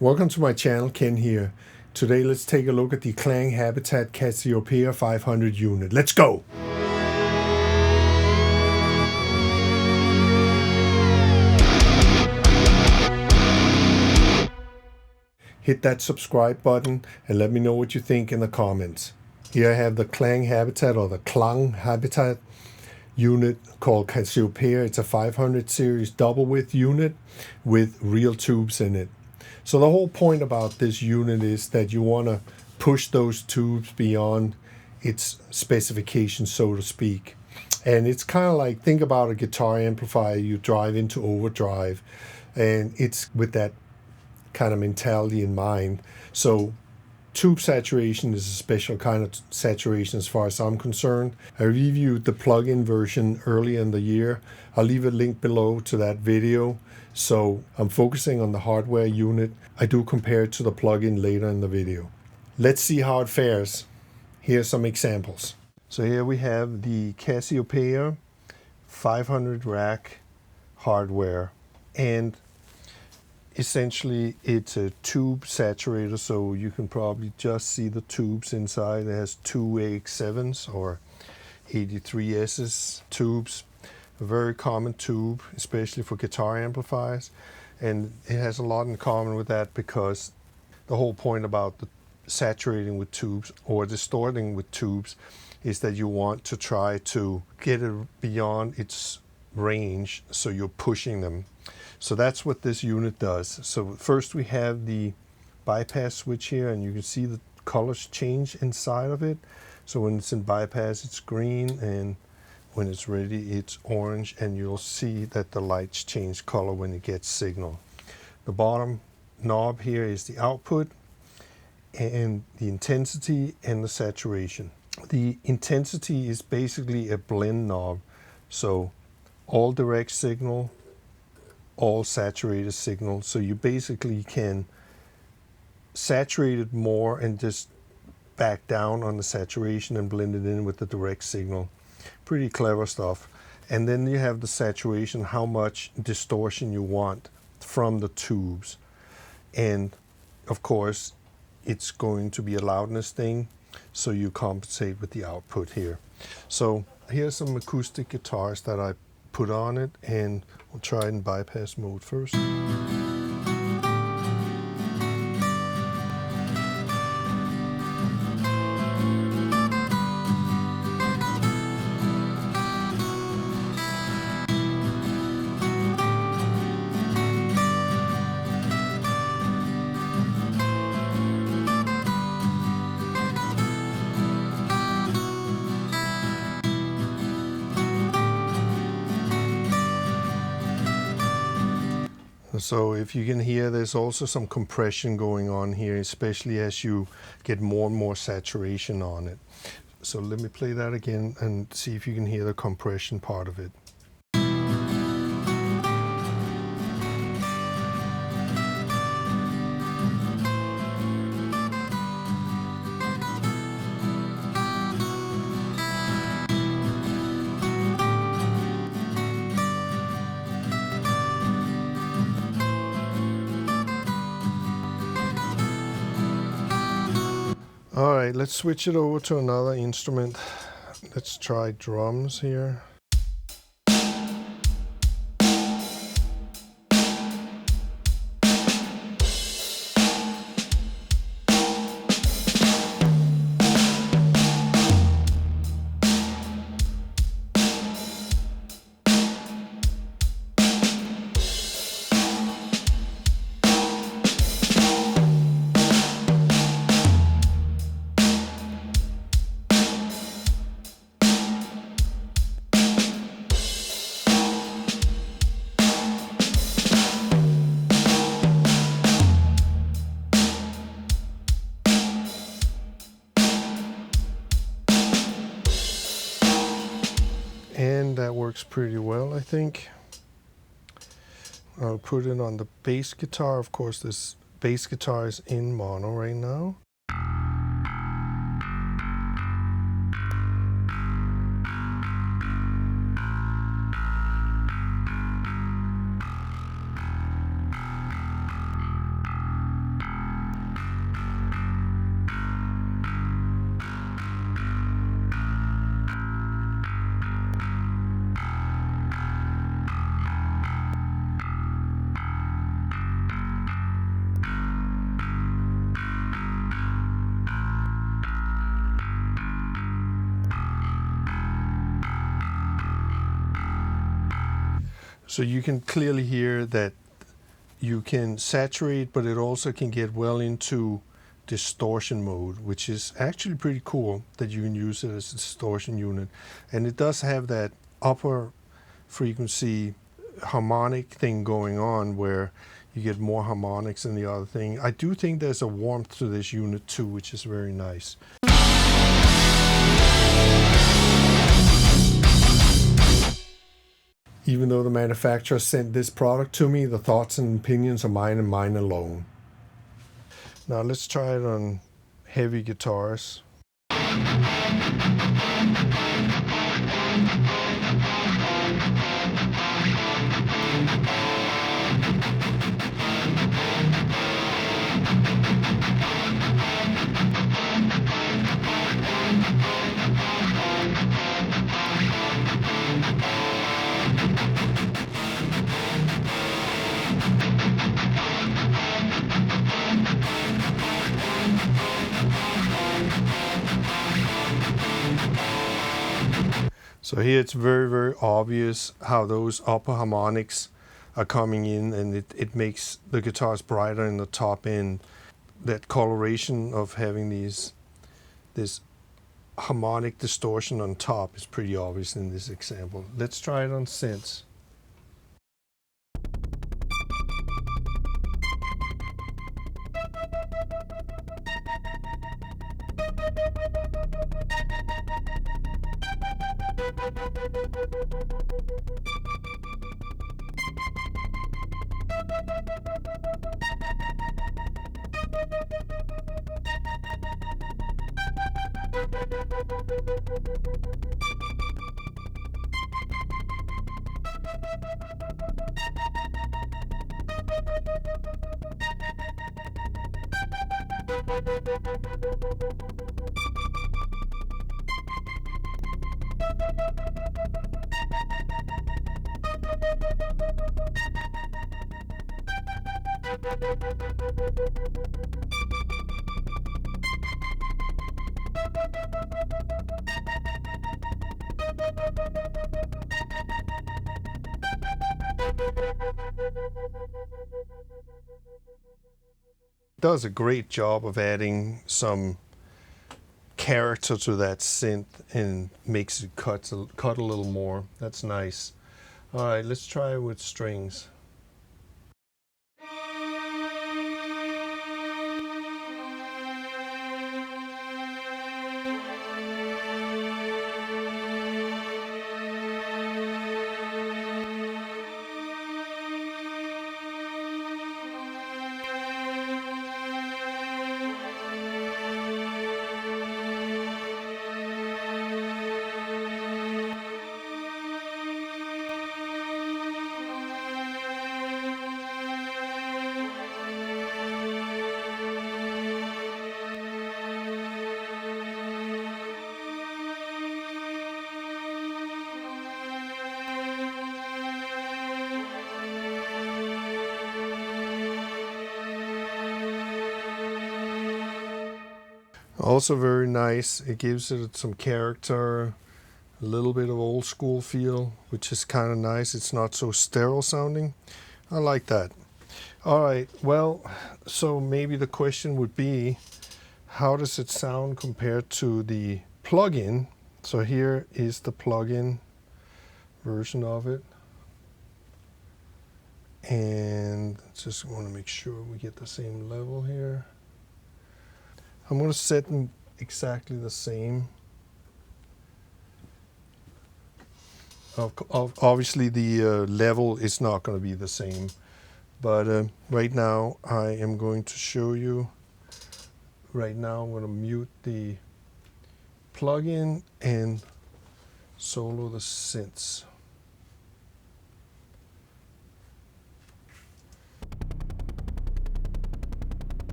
Welcome to my channel, Ken here. Today let's take a look at the KlangHabitat Cassiopeia 500 unit. Let's go! Hit that subscribe button and let me know what you think in the comments. Here I have the KlangHabitat or the Klang Habitat unit called Cassiopeia. It's a 500 series double width unit with real tubes in it. So the whole point about this unit is that you want to push those tubes beyond its specifications, so to speak. And it's kind of like, think about a guitar amplifier you drive into overdrive, and it's with that kind of mentality in mind. So tube saturation is a special kind of saturation as far as I'm concerned. I reviewed the plug-in version earlier in the year. I'll leave a link below to that video. So I'm focusing on the hardware unit. I do compare it to the plug-in later in the video. Let's see how it fares. Here are some examples. So here we have the Cassiopeia 500 rack hardware, and essentially it's a tube saturator, so you can probably just see the tubes inside. It has two AX7s or 83Ss tubes. A very common tube, especially for guitar amplifiers, and it has a lot in common with that because the whole point about the saturating with tubes or distorting with tubes is that you want to try to get it beyond its range, so you're pushing them. So that's what this unit does. So first we have the bypass switch here, and you can see the colors change inside of it. So when it's in bypass it's green, and when it's ready it's orange, and you'll see that the lights change color when it gets signal. The bottom knob here is the output and the intensity and the saturation. The intensity is basically a blend knob, so all direct signal, all saturated signal, so you basically can saturate it more and just back down on the saturation and blend it in with the direct signal. Pretty clever stuff. And then you have the saturation, how much distortion you want from the tubes. And of course it's going to be a loudness thing, so you compensate with the output here. So here's some acoustic guitars that I put on it, and we'll try it in bypass mode first. So if you can hear, there's also some compression going on here, especially as you get more and more saturation on it. So let me play that again and see if you can hear the compression part of it. All right, let's switch it over to another instrument. Let's try drums here. And that works pretty well, I think. I'll put it on the bass guitar. Of course, this bass guitar is in mono right now. So you can clearly hear that you can saturate, but it also can get well into distortion mode, which is actually pretty cool that you can use it as a distortion unit. And it does have that upper frequency harmonic thing going on where you get more harmonics than the other thing. I do think there's a warmth to this unit too, which is very nice. Even though the manufacturer sent this product to me, the thoughts and opinions are mine and mine alone. Now let's try it on heavy guitars. So here it's very, very obvious how those upper harmonics are coming in, and it makes the guitars brighter in the top end. That coloration of having this harmonic distortion on top is pretty obvious in this example. Let's try it on synths. Does a great job of adding some character to that synth and makes it cut a little more. That's nice. All right, let's try it with strings. Also very nice. It gives it some character, a little bit of old school feel, which is kind of nice. It's not so sterile sounding. I like that. All right, well, so maybe the question would be, how does it sound compared to the plugin? So here is the plugin version of it. And just want to make sure we get the same level here. I'm going to set them exactly the same. Obviously the level is not going to be the same, but right now I am going to show you. Right now I'm going to mute the plugin and solo the synths.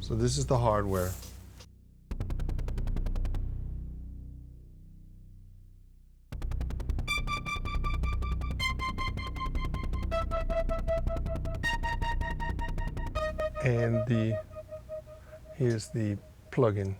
So this is the hardware. And here's the plugin.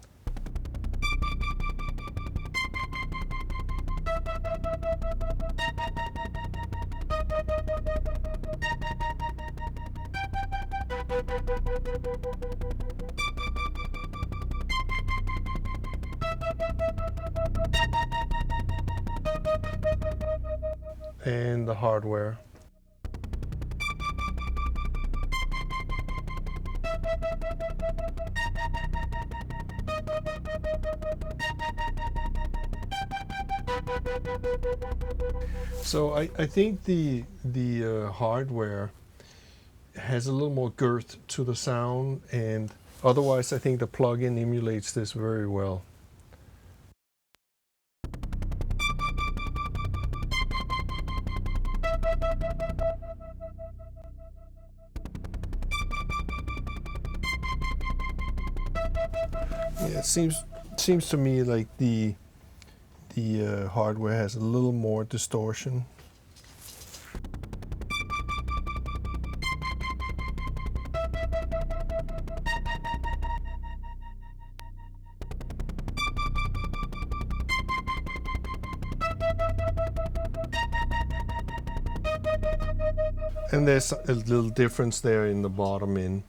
And the hardware. So I think the hardware has a little more girth to the sound, and otherwise I think the plugin emulates this very well. Yeah, it seems to me like the hardware has a little more distortion. And there's a little difference there in the bottom end.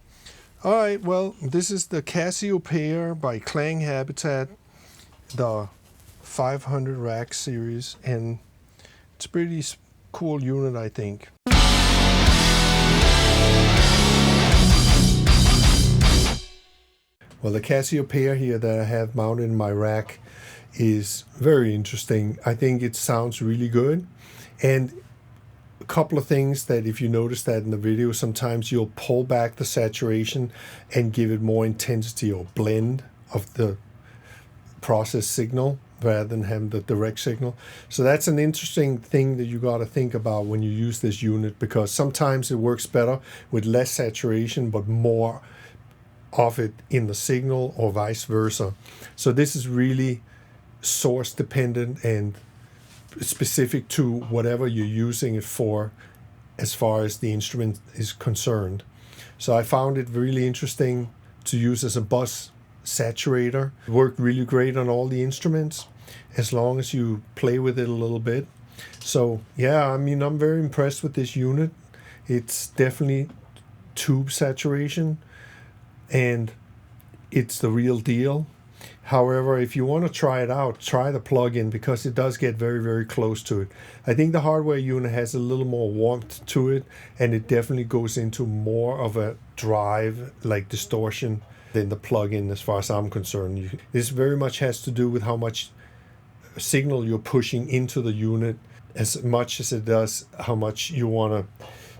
All right, well, this is the Cassiopeia by KlangHabitat, the 500 rack series, and it's a pretty cool unit, I think. Well, the Cassiopeia here that I have mounted in my rack is very interesting. I think it sounds really good. And a couple of things that, if you notice that in the video, sometimes you'll pull back the saturation and give it more intensity or blend of the process signal rather than having the direct signal. So that's an interesting thing that you got to think about when you use this unit, because sometimes it works better with less saturation but more of it in the signal, or vice versa. So this is really source dependent and specific to whatever you're using it for as far as the instrument is concerned. So I found it really interesting to use as a bus saturator. It worked really great on all the instruments as long as you play with it a little bit. So yeah, I mean, I'm very impressed with this unit. It's definitely tube saturation and it's the real deal. However, if you want to try it out, try the plug-in, because it does get very, very close to it. I think the hardware unit has a little more warmth to it, and it definitely goes into more of a drive, like distortion, than the plug-in as far as I'm concerned. This very much has to do with how much signal you're pushing into the unit, as much as it does how much you want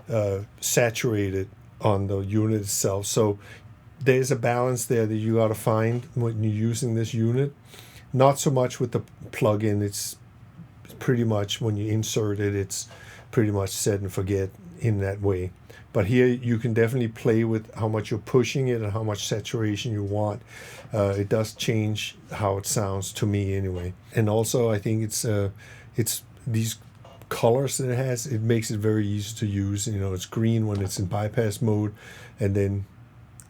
to saturate it on the unit itself. So there's a balance there that you got to find when you're using this unit. Not so much with the plug-in. It's pretty much, when you insert it, it's pretty much set and forget in that way. But here you can definitely play with how much you're pushing it and how much saturation you want. It does change how it sounds, to me anyway. And also I think it's these colors that it has, it makes it very easy to use. You know, it's green when it's in bypass mode, and then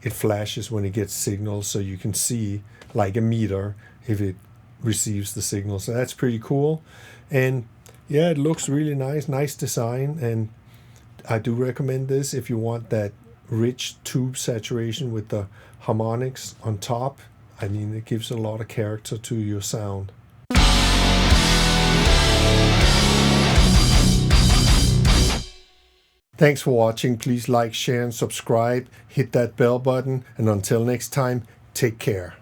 it flashes when it gets signals, so you can see like a meter if it receives the signal. So that's pretty cool. And yeah, it looks really nice design, and I do recommend this if you want that rich tube saturation with the harmonics on top. I mean, it gives a lot of character to your sound. Thanks for watching. Please like, share, and subscribe. Hit that bell button. And until next time, take care.